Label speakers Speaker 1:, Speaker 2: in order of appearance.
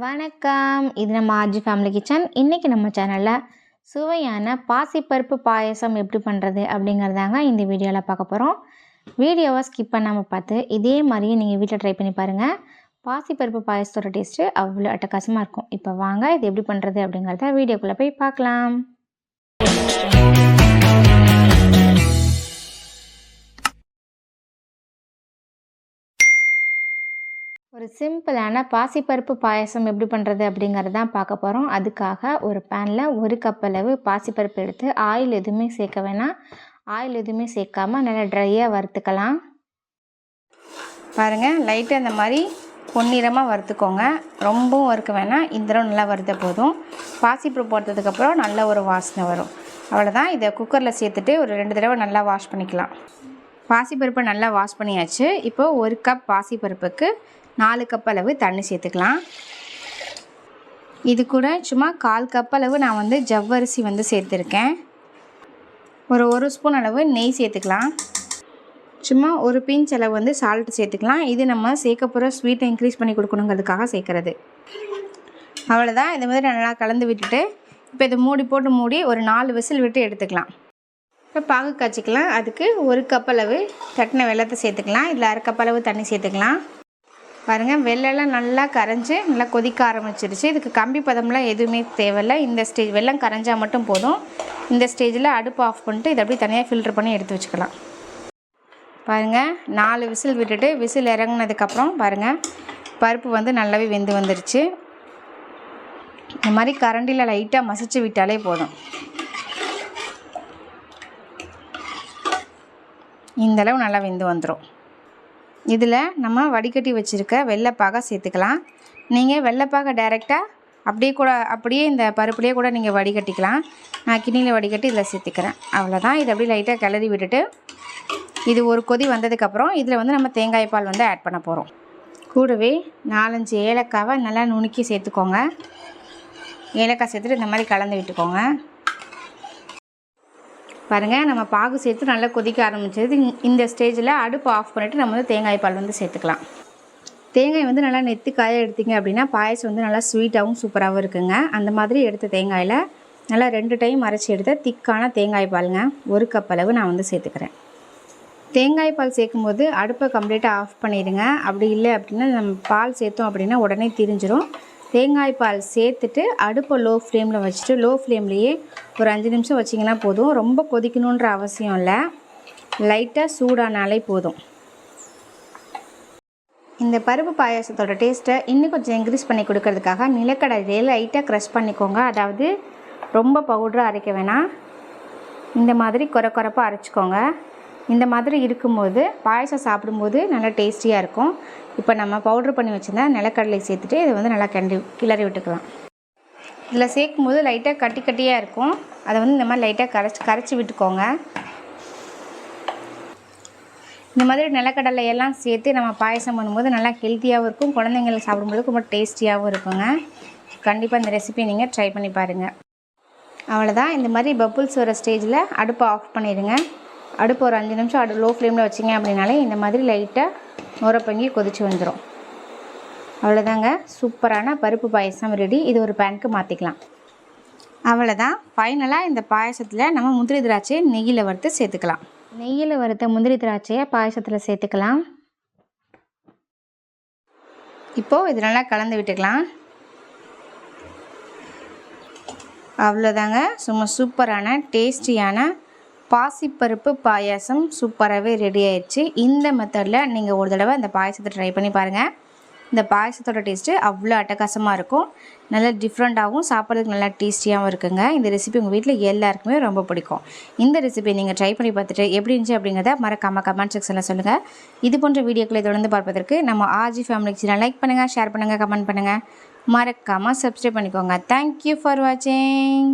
Speaker 1: வணக்கம். இது நம்ம ஆர்ஜி ஃபேமிலி கிச்சன். இன்றைக்கி நம்ம சேனலில் சுவையான பாசிப்பருப்பு பாயசம் எப்படி பண்ணுறது அப்படிங்கிறதாங்க இந்த வீடியோவில் பார்க்க போகிறோம். வீடியோவை ஸ்கிப் பண்ணாமல் பார்த்து இதே மாதிரியே நீங்கள் வீட்டில் ட்ரை பண்ணி பாருங்கள். பாசிப்பருப்பு பாயசத்தோட டேஸ்ட்டு அவ்வளோ அட்டகாசமாக இருக்கும். இப்போ வாங்க இது எப்படி பண்ணுறது அப்படிங்கிறத வீடியோக்குள்ளே போய் பார்க்கலாம். ஒரு சிம்பிளான பாசிப்பருப்பு பாயசம் எப்படி பண்ணுறது அப்படிங்கிறது தான் பார்க்க போகிறோம். அதுக்காக ஒரு பேனில் 1 கப் அளவு பாசிப்பருப்பு எடுத்து ஆயில் எதுவுமே சேர்க்க வேணாம். ஆயில் எதுவுமே சேர்க்காமல் நல்லா ட்ரையாக வறுத்துக்கலாம். பாருங்கள், லைட்டாக இந்த மாதிரி பொன்னிறமாக வறுத்துக்கோங்க. ரொம்பவும் வறுக்க வேணாம். இந்த தடவை நல்லா வறுத்த போதும். பாசிப்பருப்பு போட்டதுக்கப்புறம் நல்ல ஒரு வாசனை வரும். அவ்வளோதான். இதை குக்கரில் சேர்த்துட்டு ஒரு 2 தடவை நல்லா வாஷ் பண்ணிக்கலாம். பாசிப்பருப்பை நல்லா வாஷ் பண்ணியாச்சு. இப்போது 1 கப் பாசிப்பருப்புக்கு 4 கப் அளவு தண்ணி சேர்த்துக்கலாம். இது கூட சும்மா 1/4 கப் அளவு நான் ஜவ்வரிசி சேர்த்துருக்கேன். ஒரு ஸ்பூன் அளவு நெய் சேர்த்துக்கலாம். சும்மா ஒரு பிஞ்ச் அளவு சால்ட் சேர்த்துக்கலாம். இது நம்ம சேர்க்க போகிற ஸ்வீட்டை இன்க்ரீஸ் பண்ணி கொடுக்கணுங்கிறதுக்காக சேர்க்குறது. அவ்வளோதான். இந்த மாதிரி நல்லா கலந்து விட்டுட்டு இப்போ இதை மூடி ஒரு 4 விசில் விட்டு எடுத்துக்கலாம். இப்போ பாகு காய்ச்சிக்கலாம். அதுக்கு 1 கப் அளவு தட்டின வெல்லத்தை சேர்த்துக்கலாம். இதில் 1/2 கப் அளவு தண்ணி சேர்த்துக்கலாம். பாருங்கள், வெள்ளெல்லாம் நல்லா கரைஞ்சி நல்லா கொதிக்க ஆரம்பிச்சிருச்சு. இதுக்கு கம்பி பதம்லாம் எதுவுமே தேவையில்லை. இந்த ஸ்டேஜ் வெள்ளம் கரைஞ்சால் மட்டும் போதும். இந்த ஸ்டேஜில் அடுப்பு ஆஃப் பண்ணிட்டு இதை அப்படியே தனியாக ஃபில்டர் பண்ணி எடுத்து வச்சுக்கலாம். பாருங்கள், 4 விசில் விட்டுட்டு விசில் இறங்கினதுக்கப்புறம் பாருங்கள், பருப்பு நல்லாவே வெந்து வந்துருச்சு. இந்த மாதிரி கரண்டியில் லைட்டாக மசிச்சு விட்டாலே போதும். இந்தளவு நல்லா வெந்து வந்துடும். இதில் நம்ம வடிகட்டி வச்சுருக்க வெள்ளைப்பாகை சேர்த்துக்கலாம். நீங்கள் வெள்ளைப்பாகை டைரெக்டாக அப்படியே இந்த பருப்புலேயே கூட நீங்கள் வடிகட்டிக்கலாம். நான் கிண்ணியில் வடிகட்டி இதில் சேர்த்துக்கிறேன். அவ்வளோதான். இதை அப்படியே லைட்டாக கிளறி விட்டுட்டு இது ஒரு கொதி வந்ததுக்கப்புறம் இதில் நம்ம தேங்காய் பால் ஆட் பண்ண போகிறோம். கூடவே 4-5 ஏலக்காவை நல்லா நுணுக்கி சேர்த்துக்கோங்க. ஏலக்காய் சேர்த்துட்டு இந்த மாதிரி கலந்து விட்டுக்கோங்க. பாருங்கள், நம்ம பாகு சேர்த்து நல்லா கொதிக்க ஆரம்பிச்சது. இந்த ஸ்டேஜில் அடுப்பு ஆஃப் பண்ணிவிட்டு நம்ம தேங்காய் பால் சேர்த்துக்கலாம். தேங்காய் நல்லா நெத்தி காய எடுத்திங்க அப்படின்னா பாயசம் நல்லா ஸ்வீட்டாகவும் சூப்பராகவும் இருக்குங்க. அந்த மாதிரி எடுத்த தேங்காயில் நல்லா 2 டைம் அரைச்சி எடுத்த திக்கான தேங்காய் பாலுங்க 1 கப் அளவு நான் சேர்த்துக்கிறேன். தேங்காய் பால் சேர்க்கும்போது அடுப்பை கம்ப்ளீட்டாக ஆஃப் பண்ணிடுங்க. அப்படி இல்லை அப்படின்னா நம்ம பால் சேர்த்தோம் அப்படின்னா உடனே திரிஞ்சிடும். தேங்காய் பால் சேர்த்துட்டு அடுப்பை லோ ஃப்ளேமில் வச்சுட்டு லோ ஃப்ளேம்லேயே ஒரு 5 நிமிஷம் வச்சிங்கன்னா போதும். ரொம்ப கொதிக்கணுன்ற அவசியம் இல்லை. லைட்டாக சூடானாலே போதும். இந்த பருப்பு பாயாசத்தோட டேஸ்ட்டை இன்னும் கொஞ்சம் இன்க்ரீஸ் பண்ணி கொடுக்கறதுக்காக நிலக்கடலையை லைட்டாக க்ரஷ் பண்ணிக்கோங்க. அதாவது ரொம்ப பவுடராக அரைக்க வேணாம். இந்த மாதிரி குறைப்பாக அரைச்சிக்கோங்க. இந்த மாதிரி இருக்கும்போது பாயசம் சாப்பிடும்போது நல்லா டேஸ்டியாக இருக்கும். இப்போ நம்ம பவுட்ரு பண்ணி வச்சுருந்தா நிலக்கடலை சேர்த்துட்டு இதை நல்லா கிளறி விட்டுக்கலாம். இதில் சேர்க்கும்போது லைட்டாக கட்டியாக இருக்கும். அதை இந்த மாதிரி லைட்டாக கரைச்சி விட்டுக்கோங்க. இந்த மாதிரி நிலக்கடலையெல்லாம் சேர்த்து நம்ம பாயசம் பண்ணும்போது நல்லா ஹெல்த்தியாகவும் இருக்கும். குழந்தைங்களுக்கு சாப்பிடும்போது ரொம்ப டேஸ்டியாகவும் இருக்குங்க. கண்டிப்பாக இந்த ரெசிபியை நீங்கள் ட்ரை பண்ணி பாருங்கள். அவ்வளோதான். இந்த மாதிரி பப்புள்ஸ் வர ஸ்டேஜில் அடுப்பை ஆஃப் பண்ணிடுங்க. அடுப்பு ஒரு 5 நிமிஷம் லோ ஃப்ளேமில் வச்சிங்க அப்படின்னாலே இந்த மாதிரி லைட்டாக நுர பொங்கி கொதிச்சு வந்துடும். அவ்வளோதாங்க, சூப்பரான பருப்பு பாயசம் ரெடி. இது ஒரு பேனுக்கு மாற்றிக்கலாம். அவ்வளோதான். ஃபைனலாக இந்த பாயசத்தில் நம்ம முந்திரி திராட்சையை நெய்யில் வறுத்து சேர்த்துக்கலாம். நெய்யில் வறுத்த முந்திரி திராட்சையை பாயசத்தில் சேர்த்துக்கலாம். இப்போது இது நல்லா கலந்து விட்டுக்கலாம். அவ்வளோதாங்க, சும்மா சூப்பரான டேஸ்டியான பாசிப்பருப்பு பாயாசம் சூப்பராகவே ரெடி ஆயிடுச்சு. இந்த மெத்தடில் நீங்கள் ஒரு தடவை இந்த பாயசத்தை ட்ரை பண்ணி பாருங்கள். இந்த பாயசத்தோட டேஸ்ட்டு அவ்வளோ அட்டகாசமாக இருக்கும். நல்லா டிஃப்ரெண்ட்டாகவும் சாப்பிட்றதுக்கு நல்லா டேஸ்டியாகவும் இருக்குங்க. இந்த ரெசிபி உங்கள் வீட்டில் எல்லாருக்குமே ரொம்ப பிடிக்கும். இந்த ரெசிபியை நீங்கள் ட்ரை பண்ணி பார்த்துட்டு எப்படி இருந்துச்சு அப்படிங்கிறத மறக்காமல் கமெண்ட் செக்ஷனில் சொல்லுங்கள். இது போன்ற வீடியோக்களை தொடர்ந்து பார்ப்பதற்கு நம்ம ஆர்ஜி ஃபேமிலி சேனல் லைக் பண்ணுங்கள், ஷேர் பண்ணுங்கள், கமெண்ட் பண்ணுங்கள். மறக்காமல் சப்ஸ்கிரைப் பண்ணிக்கோங்க. தேங்க்யூ ஃபார் வாட்சிங்.